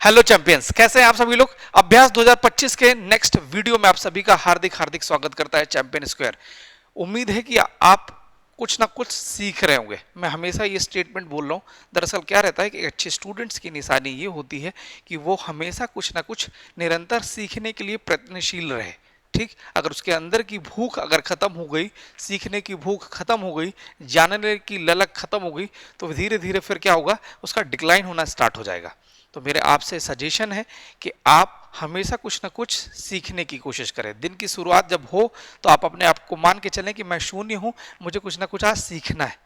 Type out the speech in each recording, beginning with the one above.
Hello champions, कैसे हैं आप सभी लोग। अभ्यास 2025 के नेक्स्ट वीडियो में आप सभी का हार्दिक हार्दिक स्वागत करता है चैंपियन स्क्वायर। उम्मीद है कि आप कुछ ना कुछ सीख रहे होंगे। मैं हमेशा ये स्टेटमेंट बोल रहा हूँ। दरअसल क्या रहता है कि अच्छे स्टूडेंट्स की निशानी ये होती है कि वो हमेशा कुछ ना कुछ निरंतर सीखने के लिए प्रयत्नशील रहे। ठीक, अगर उसके अंदर की भूख अगर खत्म हो गई, सीखने की भूख खत्म हो गई, जानने की ललक खत्म हो गई, तो धीरे धीरे फिर क्या होगा, उसका डिक्लाइन होना स्टार्ट हो जाएगा। तो मेरे आपसे सजेशन है कि आप हमेशा कुछ ना कुछ सीखने की कोशिश करें। दिन की शुरुआत जब हो तो आप अपने आप को मान के चलें कि मैं शून्य हूं, मुझे कुछ ना कुछ आज सीखना है।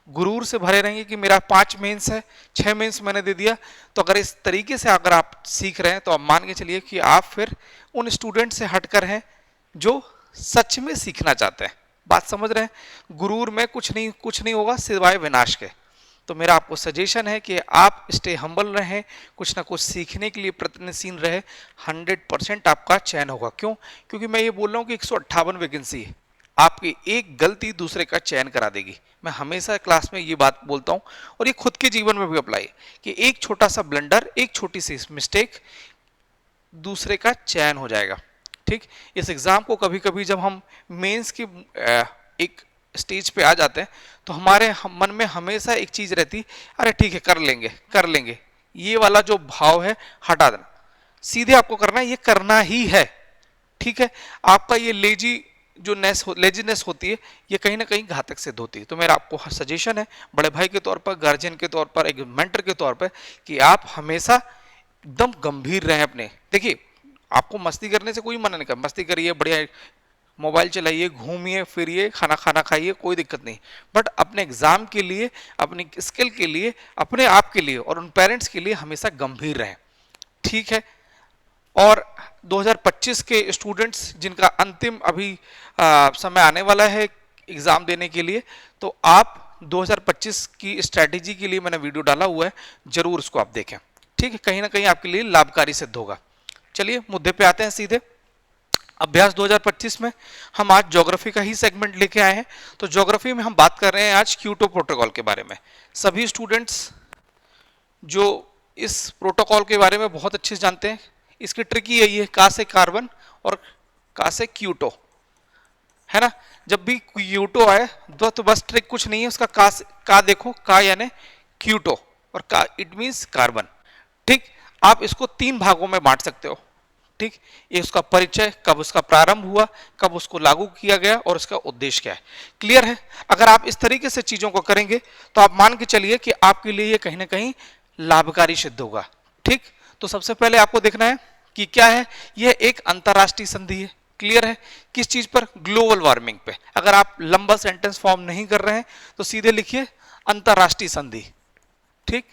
गुरूर से भरे रहेंगे कि मेरा 5 मेंस है, 6 मेंस मैंने दे दिया। तो अगर इस तरीके से अगर आप सीख रहे हैं तो आप मान के चलिए कि आप फिर उन स्टूडेंट से हटकर हैं जो सच में सीखना चाहते हैं। बात समझ रहे हैं। गुरूर में कुछ नहीं होगा सिवाय विनाश के। तो मेरा आपको सजेशन है कि आप स्टे हम्बल रहें, कुछ ना कुछ सीखने के लिए प्रयत्नशील रहे। 100% आपका चयन होगा। क्यों? क्योंकि मैं ये बोल रहा हूँ कि 158 वैकेंसी है, आपकी एक गलती दूसरे का चयन करा देगी। मैं हमेशा क्लास में ये बात बोलता हूँ और ये खुद के जीवन में भी अप्लाई कि एक छोटा सा ब्लंडर, एक छोटी सी मिस्टेक दूसरे का चयन हो जाएगा। ठीक, इस एग्जाम को कभी कभी जब हम मेंस की एक स्टेज पे आ जाते हैं तो हमारे मन में हमेशा एक चीज रहती, अरे ठीक है कर लेंगे। ये वाला जो भाव है हटा देना। सीधे आपको करना है, ये करना ही है। ठीक है, आपका ये लेजीनेस होती है, ये कहीं ना कहीं घातक सिद्ध होती है। तो मेरा आपको सजेशन है बड़े भाई के तौर पर, गार्जियन के तौर पर, एक मेंटर के तौर पर, कि आप हमेशा एकदम गंभीर रहें अपने। देखिए, आपको मस्ती करने से कोई मना नहीं कर, मस्ती करिए, बढ़िया मोबाइल चलाइए, घूमिए फिरिए, खाना खाना खाइए, कोई दिक्कत नहीं। बट अपने एग्जाम के लिए, अपनी स्किल के लिए, अपने आप के लिए और उन पेरेंट्स के लिए हमेशा गंभीर रहें। ठीक है। और 2025 के स्टूडेंट्स जिनका अंतिम अभी समय आने वाला है एग्जाम देने के लिए, तो आप 2025 की स्ट्रैटेजी के लिए मैंने वीडियो डाला हुआ है, जरूर उसको आप देखें। ठीक है, कहीं ना कहीं आपके लिए लाभकारी सिद्ध होगा। चलिए मुद्दे पे आते हैं सीधे। अभ्यास 2025 में हम आज ज्योग्राफी का ही सेगमेंट लेके आए हैं। तो ज्योग्राफी में हम बात कर रहे हैं आज क्योटो प्रोटोकॉल के बारे में। सभी स्टूडेंट्स जो इस प्रोटोकॉल के बारे में बहुत अच्छे से जानते हैं। इसकी ट्रिक यही है, का से कार्बन और का से क्योटो, है ना। जब भी क्योटो आए तो बस ट्रिक कुछ नहीं है, उसका का देखो, का यानी क्योटो और का इट मींस कार्बन। ठीक, आप इसको 3 भागों में बांट सकते हो। ठीक, ये उसका परिचय, कब उसका प्रारंभ हुआ, कब उसको लागू किया गया और उसका उद्देश्य क्या है। क्लियर है? अगर आप इस तरीके से चीजों को करेंगे तो आप मान के चलिए कि आपके लिए ये कहीं ना कहीं लाभकारी सिद्ध होगा। ठीक, तो सबसे पहले आपको देखना है कि क्या है, यह एक अंतरराष्ट्रीय संधि है। क्लियर है? किस चीज पर? ग्लोबल वार्मिंग पे। अगर आप लंबा सेंटेंस फॉर्म नहीं कर रहे हैं तो सीधे लिखिए अंतरराष्ट्रीय संधि। ठीक,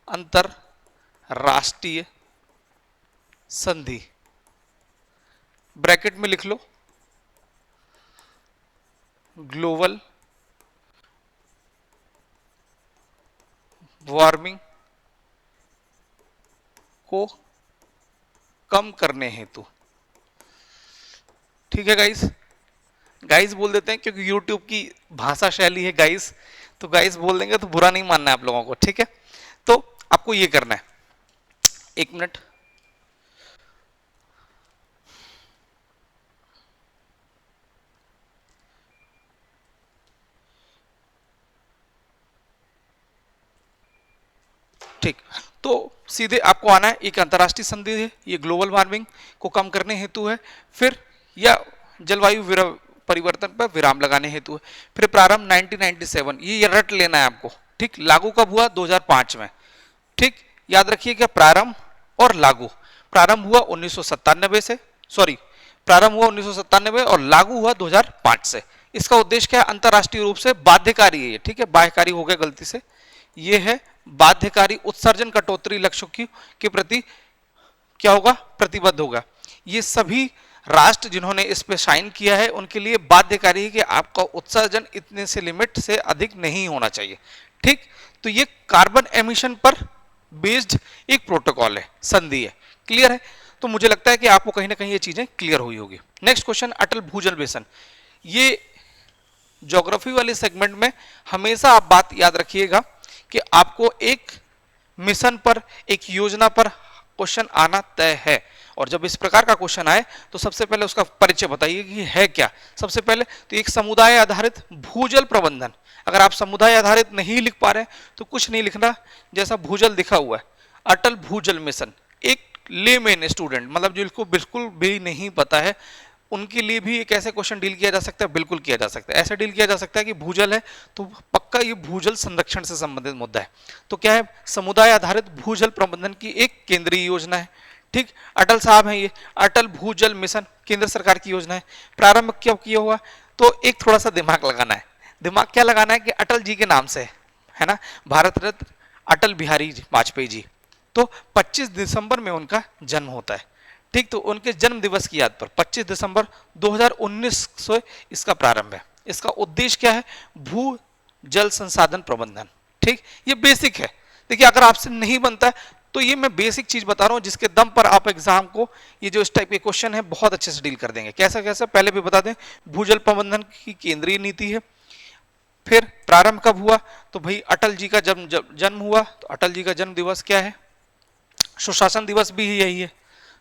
अंतरराष्ट्रीय संधि, ब्रैकेट में लिख लो ग्लोबल वार्मिंग को कम करने हेतु। ठीक है गाइस, गाइस बोल देते हैं क्योंकि यूट्यूब की भाषा शैली है गाइस, तो गाइस बोल देंगे तो बुरा नहीं मानना है आप लोगों को। ठीक है, तो आपको ये करना है, 1 मिनट। ठीक, तो सीधे आपको आना है, एक अंतरराष्ट्रीय संधि है, ये ग्लोबल वार्मिंग को कम करने हेतु है, फिर या जलवायु परिवर्तन पर विराम लगाने हेतु है, फिर प्रारंभ 1997, ये रट लेना है आपको। ठीक, लागू कब हुआ? 2005 में। ठीक, याद रखिए क्या प्रारंभ और लागू। प्रारंभ हुआ 1997 से, सॉरी, प्रारंभ हुआ 1997 और लागू हुआ 2005 से। इसका उद्देश्य क्या है? अंतरराष्ट्रीय रूप से बाध्यकारी है ये। ठीक है, बाध्यकारी हो गया गलती से, ये है बाध्यकारी उत्सर्जन कटौती लक्ष्यों के प्रति क्या होगा? प्रतिबद्ध होगा। ये सभी राष्ट्र जिन्होंने इस पे साइन किया है उनके लिए बाध्यकारी है कि आपका उत्सर्जन इतने से लिमिट से अधिक नहीं होना चाहिए। ठीक, तो ये कार्बन एमिशन पर बेस्ड एक प्रोटोकॉल है, संधि है। क्लियर है? तो मुझे लगता है कि आपको कहीं ना कहीं ये चीजें क्लियर हुई होगी। नेक्स्ट क्वेश्चन, अटल भूजल बेसन। ये ज्योग्राफी वाले सेगमेंट में हमेशा आप बात याद रखिएगा कि आपको एक मिशन पर, एक योजना पर क्वेश्चन आना तय है। और जब इस प्रकार का क्वेश्चन आए तो सबसे पहले उसका परिचय बताइए कि है क्या। सबसे पहले तो एक समुदाय आधारित भूजल प्रबंधन। अगर आप समुदाय आधारित नहीं लिख पा रहे हैं तो कुछ नहीं लिखना, जैसा भूजल दिखा हुआ है, अटल भूजल मिशन। एक लेमेन स्टूडेंट, मतलब जिनको बिल्कुल भी नहीं पता है, उनके लिए भी एक ऐसे क्वेश्चन डील किया जा सकता है, बिल्कुल किया जा सकता है। ऐसे डील किया जा सकता है कि भूजल है तो पक्का ये भूजल संरक्षण से संबंधित मुद्दा है। तो क्या है, समुदाय आधारित भूजल प्रबंधन की एक केंद्रीय योजना है। ठीक, अटल साहब हैं ये, अटल भूजल मिशन केंद्र सरकार की योजना है। प्रारंभ क्यों किया हुआ, तो एक थोड़ा सा दिमाग लगाना है। दिमाग क्या लगाना है कि अटल जी के नाम से है ना, भारत रत्न अटल बिहारी वाजपेयी जी। तो 25 दिसंबर में उनका जन्म होता है। ठीक, तो उनके जन्म दिवस की याद पर 25 दिसंबर 2019 से इसका प्रारंभ है। इसका उद्देश्य क्या है, भू जल संसाधन प्रबंधन। ठीक, ये बेसिक है। देखिए अगर आपसे नहीं बनता है तो ये मैं बेसिक चीज बता रहा हूं जिसके दम पर आप एग्जाम को ये जो इस टाइप के क्वेश्चन है बहुत अच्छे से डील कर देंगे। कैसा कैसा पहले भी बता दें, भूजल प्रबंधन की केंद्रीय नीति है। फिर प्रारंभ कब हुआ, तो भाई अटल जी का जन्म हुआ, तो अटल जी का जन्म दिवस क्या है, सुशासन दिवस भी यही है।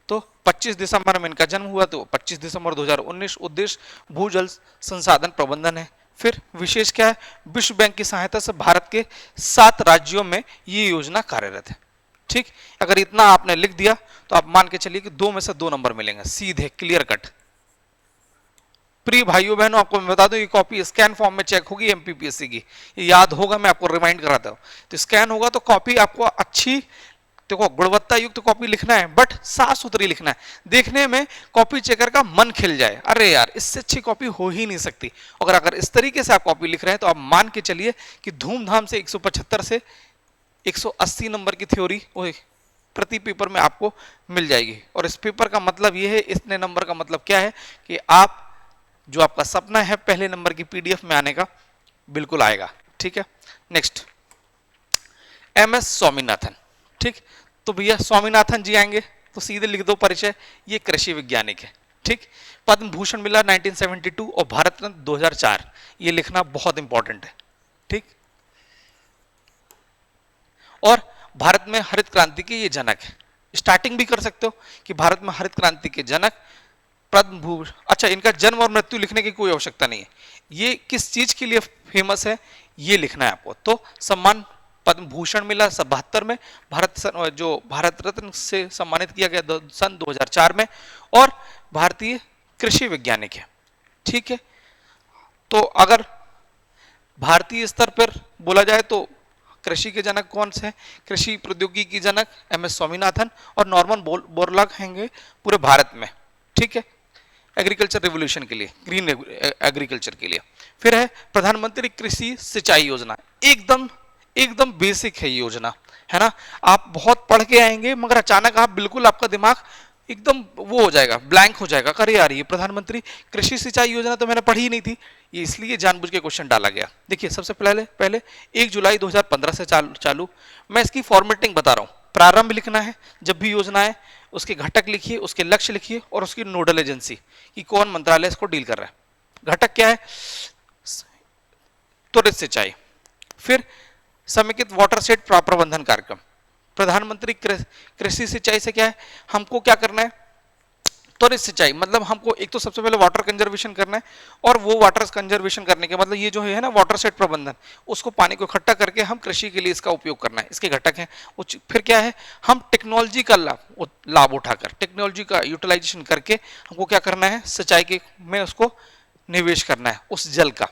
तो 25 दिसंबर में इनका जन्म हुआ, तो 25 दिसंबर 2019। उद्देश्य भूजल संसाधन प्रबंधन है। फिर विशेष क्या है, विश्व बैंक की सहायता से भारत के 7 राज्यों में ये योजना कार्यरत है। ठीक, अगर इतना आपने लिख दिया तो आप मान के चलिए कि 2 में से 2 नंबर मिलेंगे सीधे, क्लियर कट। प्रिय भाइयों बहनों, आपको मैं बता दूं ये कॉपी स्कैन फॉर्म में चेक होगी एमपीपीएससी की, ये याद होगा, मैं आपको रिमाइंड कराता हूं। तो स्कैन होगा तो कॉपी आपको अच्छी, देखो गुणवत्ता युक्त कॉपी लिखना है, बट साफ सुथरी लिखना है, देखने में कॉपी चेकर का मन खिल जाए, अरे यार इससे अच्छी कॉपी हो ही नहीं सकती। अगर इस तरीके से आप कॉपी लिख रहे हैं तो आप मान के चलिए कि धूमधाम से 175 से 180 नंबर की थ्योरी प्रति पेपर में आपको मिल जाएगी। और इस पेपर का मतलब यह है, इतने नंबर का मतलब क्या है कि आप जो आपका सपना है पहले नंबर की पीडीएफ में आने का, बिल्कुल आएगा। ठीक है, नेक्स्ट एमएस स्वामीनाथन। ठीक, तो भैया स्वामीनाथन जी आएंगे तो सीधे लिख दो परिचय, ये कृषि वैज्ञानिक है। ठीक, पद्म भूषण मिला 1972 और भारत रत्न 2004, ये लिखना बहुत इंपॉर्टेंट है। ठीक, और भारत में हरित क्रांति के ये जनक है। स्टार्टिंग भी कर सकते हो कि भारत में हरित क्रांति के जनक पद्म भूषण। अच्छा, इनका जन्म और मृत्यु लिखने की कोई आवश्यकता नहीं है, ये किस चीज के लिए फेमस है ये लिखना है आपको। तो सम्मान पद्म भूषण मिला 72 में, जो भारत रत्न से सम्मानित किया गया सन 2004 में, और भारतीय कृषि वैज्ञानिक है। ठीक है, तो अगर भारतीय स्तर पर बोला जाए तो कृषि के जनक कौन से हैं, कृषि प्रौद्योगिकी के जनक एमएस स्वामीनाथन और नॉर्मन बोरलॉग हैंगे पूरे भारत में। ठीक है, एग्रीकल्चर रिवोल्यूशन के लिए, ग्रीन एग्रीकल्चर के लिए। फिर है प्रधानमंत्री कृषि सिंचाई योजना, एकदम बेसिक है ये योजना, है ना। आप बहुत पढ़ के आएंगे मगर अचानक आप बिल्कुल, आपका दिमाग एकदम वो हो जाएगा, ब्लैंक हो जाएगा, अरे यार ये प्रधानमंत्री कृषि सिंचाई योजना तो मैंने पढ़ी ही नहीं थी। ये इसलिए जानबूझ के क्वेश्चन डाला गया। देखिए सबसे पहले 1 जुलाई 2015 से चालू, मैं इसकी फॉर्मेटिंग बता रहा हूँ। प्रारंभ लिखना है, जब भी योजना है उसके घटक लिखिए, उसके लक्ष्य लिखिए और उसकी नोडल एजेंसी कि कौन मंत्रालय इसको डील कर रहा है। घटक क्या है, त्वरित सिंचाई। फिर समेकित वाटरशेड प्रबंधन कार्यक्रम। प्रधानमंत्री कृषि सिंचाई से क्या है, हमको क्या करना है, त्वरित सिंचाई, मतलब हमको एक तो सबसे पहले वाटर कंजर्वेशन करना है, और वो वाटर कंजर्वेशन करने के मतलब ये जो है ना वाटरशेड प्रबंधन, उसको पानी को इकट्ठा करके हम कृषि के लिए इसका उपयोग करना है, इसके घटक हैं। फिर क्या है, हम टेक्नोलॉजी का लाभ उठाकर, टेक्नोलॉजी का यूटिलाइजेशन करके हमको क्या करना है, सिंचाई के में उसको निवेश करना है उस जल का।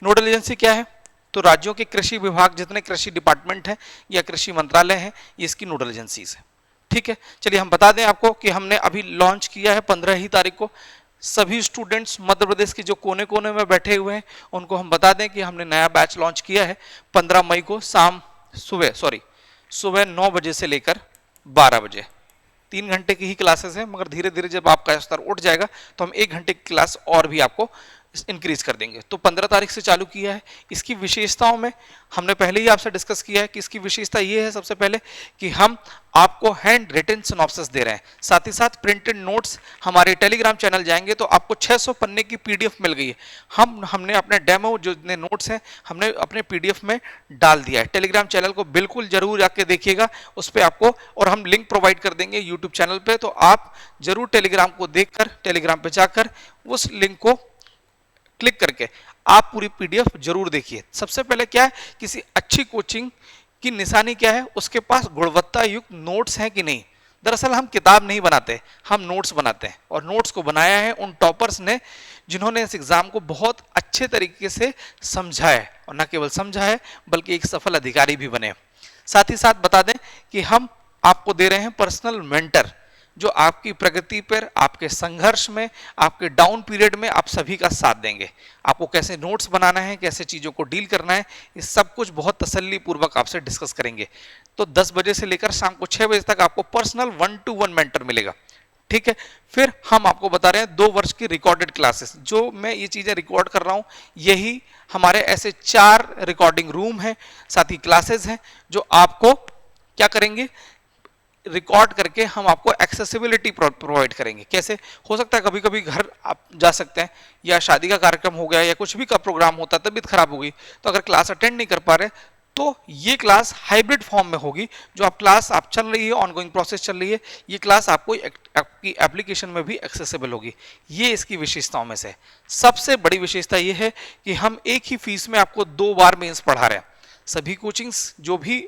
नोडल एजेंसी क्या है, तो राज्यों के कृषि विभाग, जितने कृषि डिपार्टमेंट हैं या कृषि मंत्रालय हैं, ये इसकी नोडल एजेंसीज है। ठीक है, चलिए हम बता दें आपको कि हमने अभी लॉन्च किया है 15 ही तारीख को। सभी स्टूडेंट्स मध्य प्रदेश के जो कोने कोने में बैठे हुए हैं उनको हम बता दें कि हमने नया बैच लॉन्च किया है 15 मई को सुबह 9 बजे से लेकर 12 बजे। 3 घंटे की ही क्लासेस हैं, मगर धीरे धीरे जब आपका स्तर उठ जाएगा तो हम 1 घंटे की क्लास और भी आपको इंक्रीज कर देंगे। तो 15 तारीख से चालू किया है। इसकी विशेषताओं में हमने पहले ही आपसे डिस्कस किया है कि इसकी विशेषता ये है सबसे पहले कि हम आपको हैंड रिटन सिनॉप्सिस दे रहे हैं, साथ ही साथ प्रिंटेड नोट्स। हमारे टेलीग्राम चैनल जाएंगे तो आपको 600 पन्ने की पीडीएफ मिल गई है। हमने अपने डेमो जो नोट्स हैं हमने अपने पीडीएफ में डाल दिया है। टेलीग्राम चैनल को बिल्कुल जरूर जाके देखिएगा, उस पर आपको, और हम लिंक प्रोवाइड कर देंगे यूट्यूब चैनल पे, तो आप जरूर टेलीग्राम को देखकर, टेलीग्राम पे जाकर उस लिंक को क्लिक करके आप पूरी पीडीएफ जरूर देखिए। सबसे पहले क्या है, किसी अच्छी कोचिंग की निशानी क्या है, उसके पास गुणवत्ता युक्त नोट्स हैं कि नहीं। दरअसल हम किताब नहीं बनाते, हम नोट्स बनाते हैं, और नोट्स को बनाया है उन टॉपर्स ने जिन्होंने इस एग्जाम को बहुत अच्छे तरीके से समझा है, और न केवल समझा है बल्कि एक सफल अधिकारी भी बने। साथ ही साथ बता दें कि हम आपको दे रहे हैं पर्सनल मेंटर, जो आपकी प्रगति पर, आपके संघर्ष में, आपके डाउन पीरियड में आप सभी का साथ देंगे। आपको कैसे नोट्स बनाना है, कैसे चीज़ों को डील करना है, ये सब कुछ बहुत तसल्ली पूर्वक आपसे डिस्कस करेंगे। तो 10 बजे से लेकर शाम को 6 बजे तक आपको पर्सनल 1-to-1 मेंटर मिलेगा। ठीक है। फिर हम आपको बता रहे हैं 2 वर्ष की रिकॉर्डेड क्लासेस। जो मैं ये चीज़ें रिकॉर्ड कर रहा हूँ, यही हमारे ऐसे 4 रिकॉर्डिंग रूम हैं, साथ ही क्लासेस हैं, जो आपको क्या करेंगे, रिकॉर्ड करके हम आपको एक्सेसिबिलिटी प्रोवाइड करेंगे। कैसे हो सकता है, कभी कभी घर आप जा सकते हैं, या शादी का कार्यक्रम हो गया, या कुछ भी का प्रोग्राम होता है, तबीयत खराब हो गई, तो अगर क्लास अटेंड नहीं कर पा रहे, तो ये क्लास हाइब्रिड फॉर्म में होगी। जो आप क्लास आप चल रही है, ऑनगोइंग प्रोसेस चल रही है, ये क्लास आपको आपकी एप्लीकेशन में भी एक्सेसिबल होगी। ये इसकी विशेषताओं में से सबसे बड़ी विशेषता ये है कि हम एक ही फीस में आपको 2 बार मेंस पढ़ा रहे हैं। सभी कोचिंग्स जो भी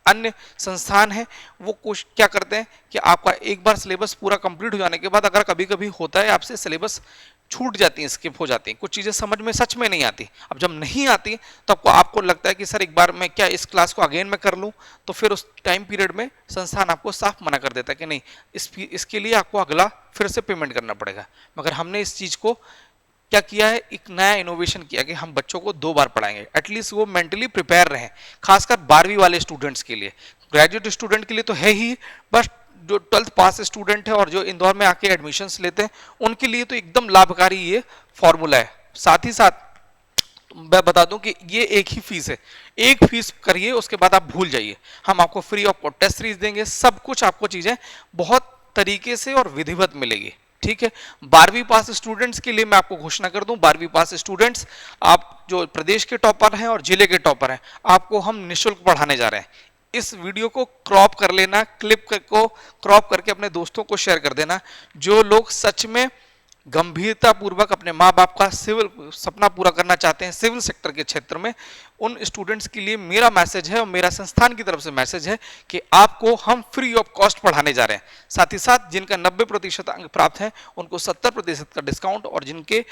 अन्य संस्थान है, वो कुछ क्या करते हैं कि आपका एक बार सिलेबस पूरा कंप्लीट हो जाने के बाद, अगर कभी कभी होता है आपसे सिलेबस छूट जाती है, स्किप हो जाती है, कुछ चीज़ें समझ में सच में नहीं आती। अब जब नहीं आती तो आपको लगता है कि सर एक बार मैं क्या इस क्लास को अगेन मैं कर लूँ, तो फिर उस टाइम पीरियड में संस्थान आपको साफ मना कर देता है कि नहीं, इसके लिए आपको अगला फिर से पेमेंट करना पड़ेगा। मगर हमने इस चीज़ को क्या किया है, एक नया इनोवेशन किया कि हम बच्चों को 2 बार पढ़ाएंगे, एटलीस्ट वो मेंटली प्रिपेयर रहें। खासकर 12वीं वाले स्टूडेंट्स के लिए, ग्रेजुएट स्टूडेंट के लिए तो है ही, बस जो 12th पास स्टूडेंट है और जो इंदौर में आके एडमिशन्स लेते हैं, उनके लिए तो एकदम लाभकारी ये फॉर्मूला है। साथ ही साथ मैं बता दूं कि ये एक ही फीस है, एक फीस करिए, उसके बाद आप भूल जाइए। हम आपको free of cost test series देंगे, सब कुछ आपको चीजें बहुत तरीके से और विधिवत मिलेगी। ठीक है। 12वीं पास स्टूडेंट्स के लिए मैं आपको घोषणा कर दूं, 12वीं पास स्टूडेंट्स, आप जो प्रदेश के टॉपर हैं और जिले के टॉपर हैं, आपको हम निःशुल्क पढ़ाने जा रहे हैं। इस वीडियो को क्रॉप कर लेना, को क्रॉप करके अपने दोस्तों को शेयर कर देना। जो लोग सच में गंभीरता पूर्वक अपने माँ बाप का सिविल सपना पूरा करना चाहते हैं सिविल सेक्टर के क्षेत्र में, उन स्टूडेंट्स के लिए मेरा मैसेज है और मेरा संस्थान की तरफ से मैसेज है कि आपको हम फ्री ऑफ कॉस्ट पढ़ाने जा रहे हैं। साथ ही साथ जिनका 90% अंक प्राप्त है उनको 70% का डिस्काउंट, और जिनके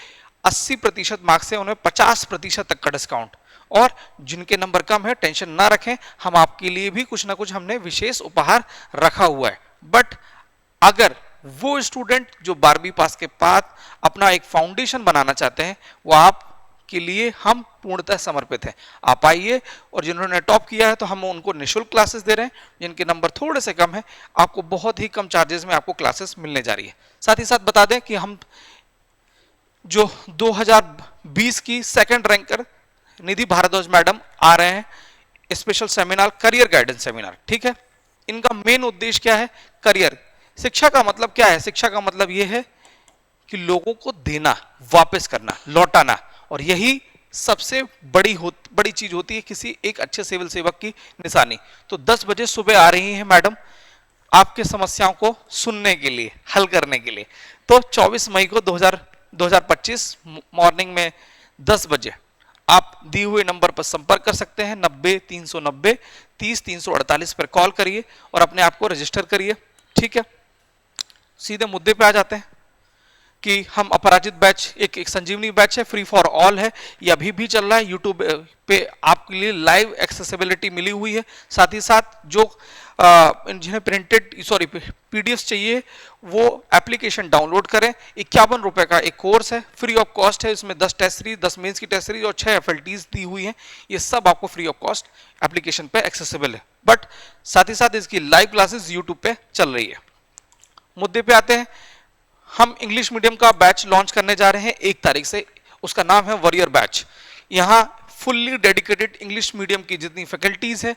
80% मार्क्स है उन्हें 50% तक का डिस्काउंट, और जिनके नंबर कम है टेंशन ना रखें, हम आपके लिए भी कुछ ना कुछ हमने विशेष उपहार रखा हुआ है। बट अगर वो स्टूडेंट जो 12वीं पास के बाद अपना एक फाउंडेशन बनाना चाहते हैं, वो आप के लिए हम पूर्णतः समर्पित हैं। आप आइए, और जिन्होंने टॉप किया है तो हम उनको निःशुल्क क्लासेस दे रहे हैं, जिनके नंबर थोड़े से कम है आपको बहुत ही कम चार्जेस में आपको क्लासेस मिलने जा रही है। साथ ही साथ बता दें कि हम जो 2020 की सेकंड रैंकर निधि भारद्वाज मैडम आ रहे हैं, special seminar, career guidance seminar. ठीक है। इनका मेन उद्देश्य क्या है, करियर। शिक्षा का मतलब क्या है, शिक्षा का मतलब यह है कि लोगों को देना, वापस करना, लौटाना, और यही सबसे बड़ी चीज होती है किसी एक अच्छे सिविल सेवक की निशानी। तो 10 बजे सुबह आ रही हैं मैडम आपके समस्याओं को सुनने के लिए, हल करने के लिए। तो 24 मई को 2025 मॉर्निंग में 10 बजे आप दिए हुए नंबर पर संपर्क कर सकते हैं। 90-390 30-348 पर कॉल करिए और अपने आप को रजिस्टर करिए। ठीक है। सीधे मुद्दे पे आ जाते हैं कि हम अपराजित बैच, एक संजीवनी बैच है, फ्री फॉर ऑल है, ये अभी भी चल रहा है। यूट्यूब पे आपके लिए लाइव एक्सेसिबिलिटी मिली हुई है। साथ ही साथ जो जिन्हें पीडीएफ चाहिए, वो एप्लीकेशन डाउनलोड करें। 51 रुपए का एक कोर्स है, फ्री ऑफ कॉस्ट है। इसमें 10 टेस्ट सीरीज, 10 मेंस की टेस्ट सीरीज और 6 एफएलटीज दी हुई हैं। ये सब आपको फ्री ऑफ कॉस्ट एप्लीकेशन पे एक्सेसिबल है। बट साथ ही साथ इसकी लाइव क्लासेस यूट्यूब पे चल रही है। मुद्दे पे आते हैं। हम इंग्लिश मीडियम का बैच लॉन्च करने जा रहे हैं 1 तारीख से। उसका नाम है वॉरियर बैच। यहाँ फुल्ली डेडिकेटेड इंग्लिश मीडियम की जितनी फैकल्टीज है,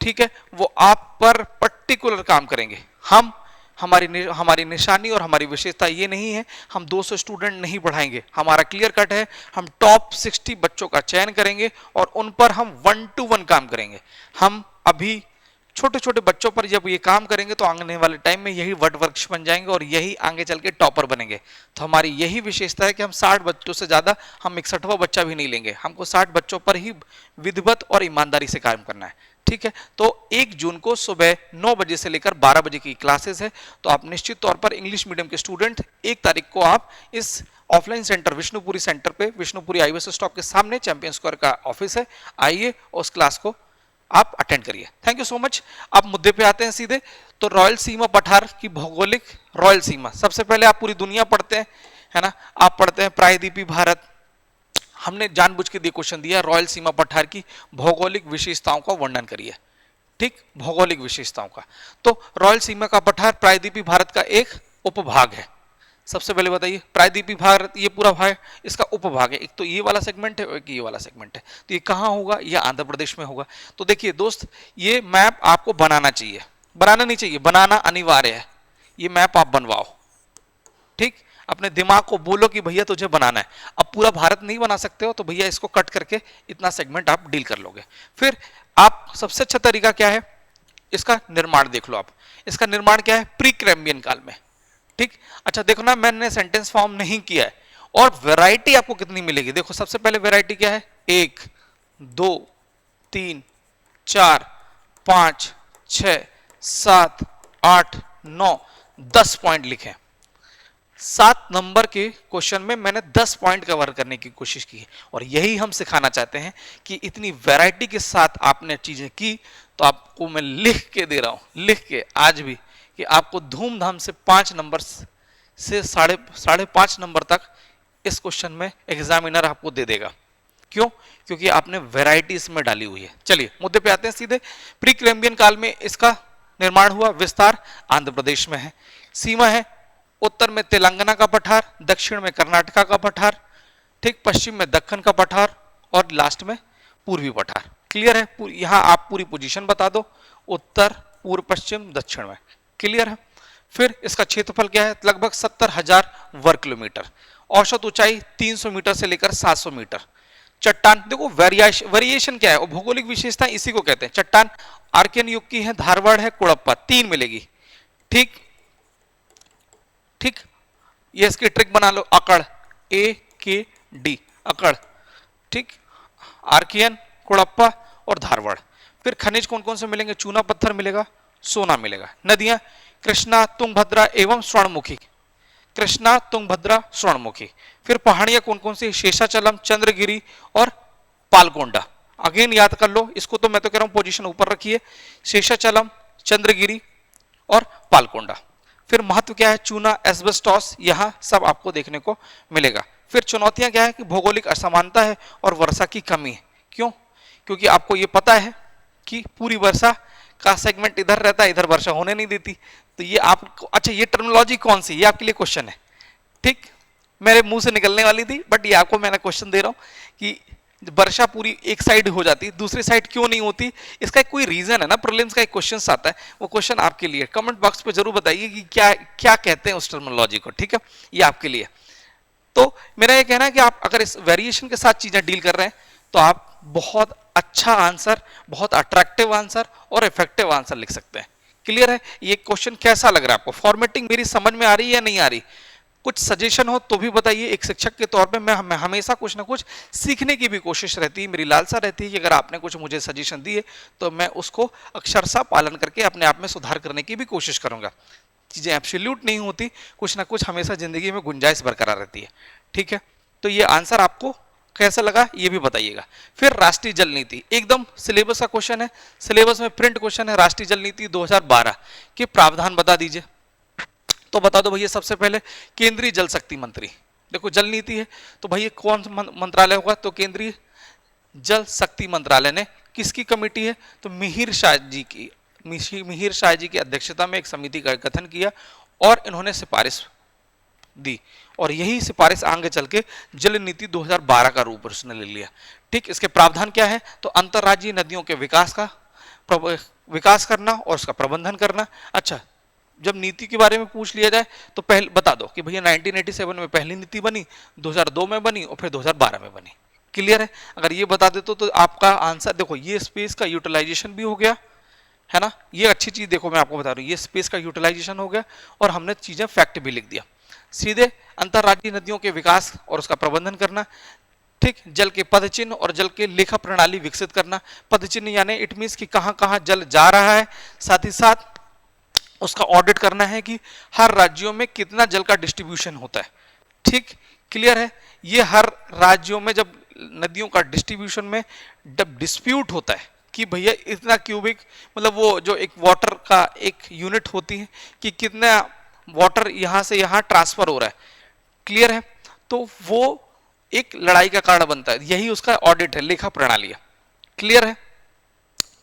ठीक है, वो आप पर पर्टिकुलर काम करेंगे। हमारी निशानी और हमारी विशेषता ये नहीं है हम 200 स्टूडेंट नहीं पढ़ाएंगे। हमारा क्लियर कट है, हम टॉप 60 बच्चों का चयन करेंगे और उन पर हम 1-to-1 काम करेंगे। हम अभी छोटे छोटे बच्चों पर जब ये काम करेंगे तो आने वाले टाइम में यही वट वृक्ष बन जाएंगे और यही आगे चल के टॉपर बनेंगे। तो हमारी यही विशेषता है कि हम 60 बच्चों से ज्यादा, हम 61वां बच्चा भी नहीं लेंगे। हमको 60 बच्चों पर ही विधिवत और ईमानदारी से काम करना है, ठीक है। तो 1 जून को सुबह 9 बजे से लेकर 12 बजे की क्लासेस है। तो आप निश्चित तौर पर इंग्लिश मीडियम के स्टूडेंट 1 तारीख को आप इस ऑफलाइन सेंटर विष्णुपुरी सेंटर पे, विष्णुपुरी IBS स्टॉप के सामने चैंपियन स्क्वायर का ऑफिस है, आइए और उस क्लास को आप अटेंड करिए। Thank you so much. अब मुद्दे पे आते हैं सीधे। तो रॉयल सीमा पठार की भौगोलिक रॉयल सीमा, सबसे पहले आप पूरी दुनिया पढ़ते हैं, है ना, आप पढ़ते हैं प्रायद्वीपीय भारत। हमने जानबूझ के दिए क्वेश्चन दिया रॉयल सीमा पठार की भौगोलिक विशेषताओं का वर्णन करिए, ठीक, भौगोलिक विशेषताओं का। तो रॉयल सीमा का पठार प्रायद्वीपीय भारत का एक उपभाग है। सबसे पहले बताइए, प्रायद्वीपीय भारत ये पूरा भाग इसका उपभाग है। एक तो ये वाला सेगमेंट है और एक ये वाला सेगमेंट है। तो ये कहाँ होगा? ये आंध्र प्रदेश में होगा। तो देखिए दोस्त, ये मैप आपको बनाना चाहिए, बनाना नहीं चाहिए, बनाना अनिवार्य है। ये मैप आप बनवाओ, ठीक, अपने दिमाग को बोलो कि भैया तुझे बनाना है। अब पूरा भारत नहीं बना सकते हो तो भैया इसको कट करके इतना सेगमेंट आप डील कर लोगे। फिर आप सबसे अच्छा तरीका क्या है, इसका निर्माण देख लो आप। इसका निर्माण क्या है? प्री कैम्ब्रियन काल में, ठीक। अच्छा देखो ना, मैंने सेंटेंस फॉर्म नहीं किया है। और वैरायटी आपको कितनी मिलेगी, देखो सबसे पहले वैरायटी क्या है, 1 2 3 4 5 6 7 8 9 10 पॉइंट लिखे। 7 नंबर के क्वेश्चन में मैंने 10 पॉइंट कवर करने की कोशिश की है। और यही हम सिखाना चाहते हैं कि इतनी वैरायटी के साथ आपने चीजें की। तो आपको मैं लिख के दे रहा हूं, लिख के आज भी, कि आपको धूमधाम से 5 नंबर से साढ़े 5 नंबर तक इस क्वेश्चन में एग्जामिनर आपको दे देगा। क्यों? क्योंकि आपने वैरायटी इसमें डाली हुई है। चलिए मुद्दे पे आते हैं सीधे। प्री कैम्ब्रियन काल में इसका निर्माण हुआ। विस्तार आंध्र प्रदेश में है। सीमा है उत्तर में तेलंगाना का पठार, दक्षिण में कर्नाटका का पठार, ठीक, पश्चिम में दक्कन का पठार और लास्ट में पूर्वी पठार। क्लियर है? यहां आप पूरी पोजीशन बता दो, उत्तर पूर्व पश्चिम दक्षिण में। क्लियर है? फिर इसका क्षेत्रफल क्या है? लगभग 70,000 वर्ग किलोमीटर। औसत ऊंचाई 300 मीटर से लेकर 700 मीटर। चट्टान देखो, वेरिएशन क्या है और भौगोलिक विशेषता इसी को कहते हैं। चट्टान आर्कियन युग की है, धारवाड़ है, कुड़प्पा, 3 मिलेगी, ठीक ठीक। ये इसकी ट्रिक बना लो, अकड़, AKD, अकड़, ठीक, आर्कियन, कुड़प्पा और धारवाड़। फिर खनिज कौन कौन से मिलेंगे? चूना पत्थर मिलेगा, सोना मिलेगा। नदियां कृष्णा, तुंगभद्रा एवं स्वर्णमुखी, कृष्णा, तुंगभद्रा, स्वर्णमुखी। फिर पहाड़ियां कौन कौन सी? शेषाचलम, चंद्रगिरी और पालकोंडा। अगेन याद कर लो इसको, तो मैं तो कह रहा हूं पोजीशन ऊपर रखिए, शेषाचलम, चंद्रगिरी और पालकोंडा। फिर महत्व क्या है? चूना, एस्बेस्टॉस, यहां सब आपको देखने को मिलेगा। फिर चुनौतियां क्या है? कि भौगोलिक असमानता है और वर्षा की कमी है। क्यों? क्योंकि आपको यह पता है कि पूरी वर्षा का सेगमेंट इधर रहता है, इधर वर्षा होने नहीं देती। तो ये आपको, अच्छा ये टर्मिनोलॉजी कौन सी, ये आपके लिए क्वेश्चन है, ठीक, मेरे मुंह से निकलने वाली थी बट ये आपको मैंने क्वेश्चन दे रहा हूं कि वर्षा पूरी एक साइड हो जाती, दूसरी साइड क्यों नहीं होती? इसका कोई रीजन है ना, प्रीलिम्स का एक क्वेश्चन आता है, वो क्वेश्चन आपके लिए। कमेंट बॉक्स पे जरूर बताइए कि क्या क्या कहते हैं उस टर्मिनोलॉजी को, ठीक है, ये आपके लिए। तो मेरा ये कहना है कि आप अगर इस वेरिएशन के साथ चीजें डील कर रहे हैं तो आप बहुत अच्छा आंसर, बहुत अट्रैक्टिव आंसर और इफेक्टिव आंसर लिख सकते हैं। क्लियर है? ये क्वेश्चन कैसा लग रहा है आपको? फॉर्मेटिंग मेरी समझ में आ रही है या नहीं आ रही? कुछ सजेशन हो तो भी बताइए। एक शिक्षक के तौर पे मैं हमेशा कुछ ना कुछ सीखने की भी कोशिश रहती है, मेरी लालसा रहती है कि अगर आपने कुछ मुझे सजेशन दिए तो मैं उसको अक्षरशः पालन करके अपने आप में सुधार करने की भी कोशिश करूंगा। चीजें एब्सोल्यूट नहीं होती, कुछ ना कुछ हमेशा जिंदगी में गुंजाइश बरकरार रहती है, ठीक है। तो ये आंसर आपको कैसा लगा ये भी बताइएगा। फिर राष्ट्रीय जल नीति, एकदम सिलेबस का क्वेश्चन है, सिलेबस में प्रिंट क्वेश्चन है। राष्ट्रीय जल नीति 2012 के प्रावधान बता दीजिए। तो बता दो भैया सबसे पहले, केंद्रीय जल शक्ति मंत्री। देखो जल नीति है तो भैया कौन मंत्रालय होगा? तो केंद्रीय जल शक्ति मंत्रालय ने किसकी कमेटी है? तो मिहिर शाह जी की अध्यक्षता में एक समिति का गठन किया और इन्होंने सिफारिश दी और यही सिफारिश आगे चल के जल नीति 2012 का रूप उसने ले लिया। ठीक, इसके प्रावधान क्या है? तो अंतर्राज्यीय नदियों के विकास करना और उसका प्रबंधन करना। अच्छा, जब नीति के बारे में पूछ लिया जाए तो पहले बता दो कि भैया 1987 में पहली नीति बनी, 2002 में बनी और फिर 2012 में बनी। क्लियर है? अगर ये बता देते तो आपका आंसर देखो, ये स्पेस का यूटिलाइजेशन भी हो गया है ना। ये अच्छी चीज देखो, मैं आपको बता रहा हूँ, ये स्पेस का यूटिलाइजेशन हो गया और हमने चीजें फैक्ट भी लिख दिया। सीधे अंतर्राज्यीय नदियों के विकास और उसका प्रबंधन करना। ठीक, जल के पदचिन्ह और जल के लेखा प्रणाली विकसित करना। पदचिन्ह यानी इट मीन्स कि कहां कहां जल जा रहा है, साथ ही साथ उसका ऑडिट करना है कि हर राज्यों में कितना जल का डिस्ट्रीब्यूशन होता है। ठीक, क्लियर है? ये हर राज्यों में जब नदियों का डिस्ट्रीब्यूशन में जब डिस्प्यूट होता है कि भैया इतना क्यूबिक, मतलब वो जो एक वाटर का एक यूनिट होती है कि कितना वाटर यहां से यहां ट्रांसफर हो रहा है, क्लियर है? तो वो एक लड़ाई का कारण बनता है, यही उसका ऑडिट है, लेखा प्रणाली है। क्लियर है?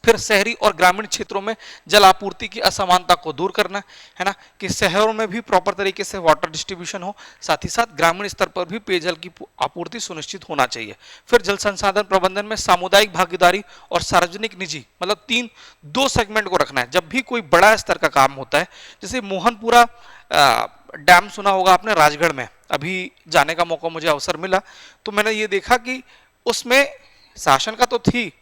फिर शहरी और ग्रामीण क्षेत्रों में जल आपूर्ति की असमानता को दूर करना है ना, कि शहरों में भी प्रॉपर तरीके से वाटर डिस्ट्रीब्यूशन हो, साथ ही साथ ग्रामीण स्तर पर भी पेयजल की आपूर्ति सुनिश्चित होना चाहिए। फिर जल संसाधन प्रबंधन में सामुदायिक भागीदारी और सार्वजनिक निजी, मतलब दो सेगमेंट को रखना है। जब भी कोई बड़ा स्तर का काम होता है, जैसे मोहनपुरा डैम सुना होगा आपने राजगढ़ में, अभी जाने का मौका मुझे अवसर मिला, तो मैंने ये देखा कि उसमें शासन का तो थी,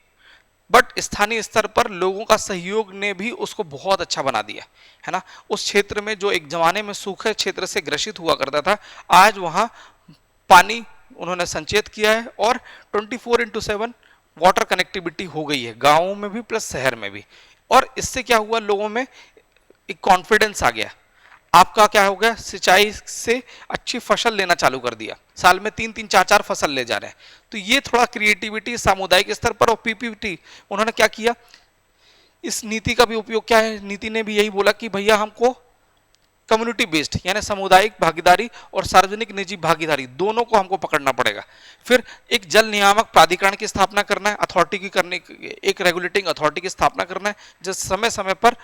बट स्थानीय स्तर पर लोगों का सहयोग ने भी उसको बहुत अच्छा बना दिया है ना। उस क्षेत्र में जो एक जमाने में सूखे क्षेत्र से ग्रसित हुआ करता था, आज वहां पानी उन्होंने संचयित किया है और 24/7 वाटर कनेक्टिविटी हो गई है, गांवों में भी प्लस शहर में भी। और इससे क्या हुआ, लोगों में एक कॉन्फिडेंस आ गया। आपका क्या हो गया, सिंचाई से अच्छी फसल लेना चालू कर दिया, साल में 3-3, 4-4 फसल ले जा रहे हैं। तो ये थोड़ा क्रिएटिविटी सामुदायिक स्तर पर। और पीपीटी उन्होंने क्या किया, इस नीति का भी उपयोग क्या है, नीति ने भी यही बोला कि भैया हमको कम्युनिटी बेस्ड यानी सामुदायिक भागीदारी और सार्वजनिक निजी भागीदारी दोनों को हमको पकड़ना पड़ेगा। फिर एक जल नियामक प्राधिकरण की स्थापना करना है, अथॉरिटी की करने, एक रेगुलेटिंग अथॉरिटी की स्थापना करना है, जिस समय समय पर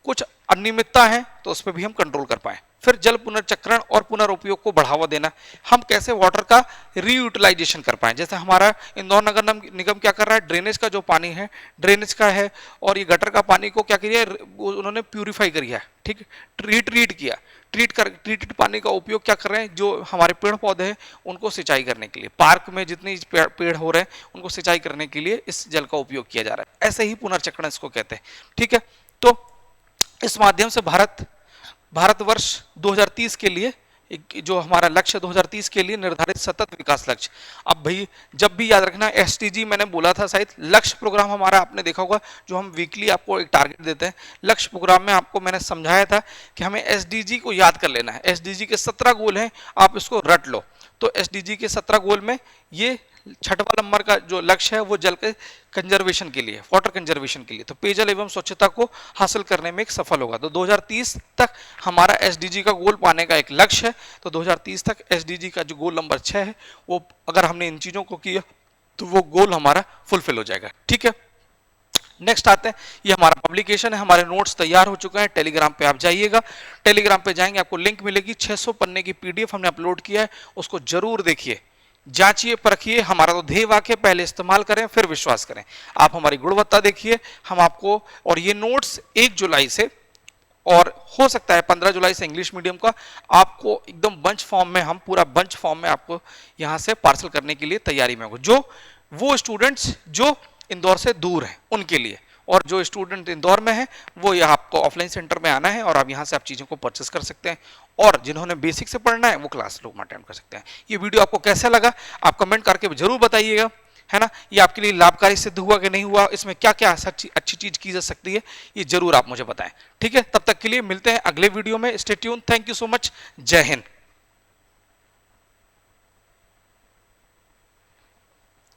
कुछ अनियमितता है तो उस पर भी हम कंट्रोल कर पाए। फिर जल पुनर्चक्रण और पुनरुपयोग को बढ़ावा देना, हम कैसे वाटर का रीयूटिलाइजेशन कर पाए। जैसे हमारा इंदौर नगर निगम क्या कर रहा है, ड्रेनेज का जो पानी है, ड्रेनेज का है, और ये गटर का पानी को क्या किया, उन्होंने प्यूरिफाई किया, ठीक, ट्रीट किया, ट्रीटेड पानी का उपयोग क्या कर रहे हैं, जो हमारे पेड़ पौधे हैं उनको सिंचाई करने के लिए, पार्क में जितने पेड़ हो रहे हैं उनको सिंचाई करने के लिए इस जल का उपयोग किया जा रहा है। ऐसे ही पुनर्चक्रण इसको कहते हैं। ठीक है, तो इस माध्यम से भारतवर्ष 2030 के लिए जो हमारा लक्ष्य 2030 के लिए निर्धारित सतत विकास लक्ष्य। अब भाई जब भी याद रखना, एसडीजी मैंने बोला था शायद, लक्ष्य प्रोग्राम हमारा आपने देखा होगा, जो हम वीकली आपको एक टारगेट देते हैं। लक्ष्य प्रोग्राम में आपको मैंने समझाया था कि हमें एसडीजी को याद कर लेना है। एसडीजी के 17 गोल हैं, आप इसको रट लो। तो एसडीजी के 17 गोल में ये छठवां नंबर का जो लक्ष्य है वो जल के कंजर्वेशन के लिए, वाटर कंजर्वेशन के लिए, तो पेयजल एवं स्वच्छता को हासिल करने में एक सफल होगा। तो 2030 तक हमारा एसडीजी का गोल पाने का एक लक्ष्य है। तो 2030 तक एसडीजी का जो गोल नंबर 6 है, वो अगर हमने इन चीजों को किया तो वो गोल हमारा फुलफिल हो जाएगा। ठीक है, नेक्स्ट आते हैं, ये हमारा पब्लिकेशन है, हमारे नोट्स तैयार हो चुके हैं। टेलीग्राम पे आप जाइएगा, टेलीग्राम पे जाएंगे आपको लिंक मिलेगी, 600 पन्ने की पीडीएफ हमने अपलोड किया है, उसको जरूर देखिए, जांचिए परखिए। हमारा तो ध्येय वाक्य पहले इस्तेमाल करें फिर विश्वास करें। आप हमारी गुणवत्ता देखिए, हम आपको, और ये नोट्स 1 जुलाई से, और हो सकता है 15 जुलाई से इंग्लिश मीडियम का आपको एकदम बंच फॉर्म में, हम पूरा बंच फॉर्म में आपको यहां से पार्सल करने के लिए तैयारी में होगा। जो वो स्टूडेंट्स जो इंदौर से दूर हैं उनके लिए, और जो स्टूडेंट इंदौर में है वो यहाँ आपको ऑफलाइन सेंटर में आना है और आप यहाँ से आप चीज़ों को परचेस कर सकते हैं। और जिन्होंने बेसिक से पढ़ना है वो क्लास रूम अटेंड कर सकते हैं। ये वीडियो आपको कैसा लगा आप कमेंट करके जरूर बताइएगा, है ना। ये आपके लिए लाभकारी सिद्ध हुआ कि नहीं हुआ, इसमें क्या क्या अच्छी चीज़ की जा सकती है, ये जरूर आप मुझे बताएं। ठीक है, तब तक के लिए मिलते हैं अगले वीडियो में। Stay tune, thank you so much, जय हिंद।